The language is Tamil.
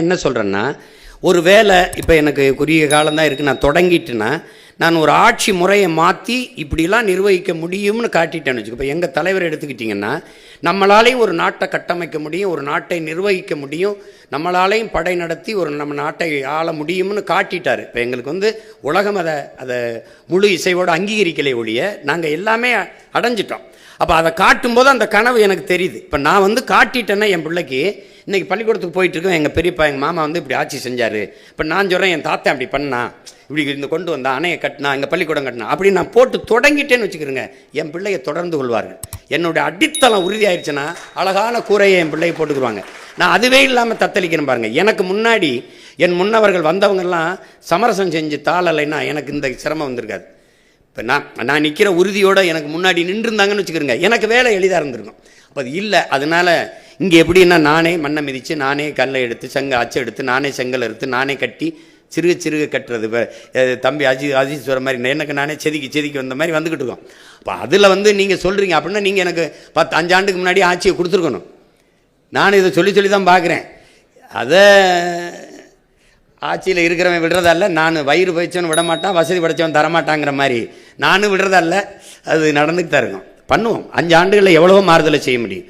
என்ன சொல்கிறேன்னா, ஒரு வேலை இப்போ எனக்கு குறுகிய காலம் தான் இருக்குது, நான் தொடங்கிட்டேன்னா நான் ஒரு ஆட்சி முறையை மாற்றி இப்படிலாம் நிர்வகிக்க முடியும்னு காட்டிட்டேன்னு வச்சுக்கோ. இப்போ எங்கள் தலைவர் எடுத்துக்கிட்டிங்கன்னா, நம்மளாலேயும் ஒரு நாட்டை கட்டமைக்க முடியும், ஒரு நாட்டை நிர்வகிக்க முடியும், நம்மளாலேயும் படை நடத்தி நம்ம நாட்டை ஆள முடியும்னு காட்டிட்டார். இப்போ எங்களுக்கு உலகம் அதை முழு இசையோடு அங்கீகரிக்கலை ஒழிய நாங்கள் எல்லாமே அடைஞ்சிட்டோம். அப்போ அதை காட்டும்போது அந்த கனவு எனக்கு தெரியுது. இப்போ நான் காட்டிட்டேன்னா என் பிள்ளைக்கு இன்றைக்கி பள்ளிக்கூடத்துக்கு போயிட்டுருக்கோம், எங்கள் பெரியப்பா எங்கள் மாமா இப்படி ஆட்சி செஞ்சார், இப்போ நான் சொல்கிறேன் என் தாத்தா அப்படி பண்ணா, இப்படி இந்த கொண்டு வந்தா, அணையை கட்டினா, எங்கள் பள்ளிக்கூடம் கட்டினா, அப்படி நான் போட்டு தொடங்கிட்டேன்னு வச்சுக்கிறேங்க, என் பிள்ளையை தொடர்ந்து கொள்வார்கள். என்னுடைய அடித்தளம் உறுதி ஆயிடுச்சுன்னா அழகான கூரையை என் பிள்ளையை போட்டுக்குருவாங்க. நான் அதுவே இல்லாமல் தத்தளிக்கிறேன் பாருங்கள். எனக்கு முன்னாடி என் முன்னவர்கள் வந்தவங்கெல்லாம் சமரசம் செஞ்சு தாளலைன்னா எனக்கு இந்த சிரமம் வந்திருக்காது. இப்போ நான் நிற்கிற உறுதியோடு எனக்கு முன்னாடி நின்றுருந்தாங்கன்னு வச்சுக்கிறேங்க, எனக்கு வேலை எளிதாக இருந்திருக்கும். அப்போ அது இல்லை. அதனால் இங்கே எப்படின்னா, நானே மண்ணை மிதித்து, நானே கல்லை எடுத்து அச்சு எடுத்து, நானே செங்கல் எடுத்து, நானே கட்டி சிறுக சிறுக கட்டுறது. இப்போ தம்பி அஜித் சொல்கிற மாதிரி எனக்கு நானே செதுக்கி வந்த மாதிரி வந்துக்கிட்டு இருக்கோம். அப்போ அதில் நீங்கள் சொல்கிறீங்க அப்படின்னா, நீங்கள் எனக்கு 5 ஆண்டுக்கு முன்னாடி ஆட்சியை கொடுத்துருக்கணும். நான் இதை சொல்லி தான் பார்க்குறேன். அதை ஆட்சியில் இருக்கிறவன் விடுறதல்ல, நான் வயிறு பயிச்சவன் விட மாட்டான், வசதி படைச்சவன் தரமாட்டாங்கிற மாதிரி நானும் விடுறதல்ல. அது நடந்துக்கிட்டு தான் இருக்கும். பண்ணுவோம். 5 ஆண்டுகளில் எவ்வளவோ மாறுதலை செய்ய முடியும்.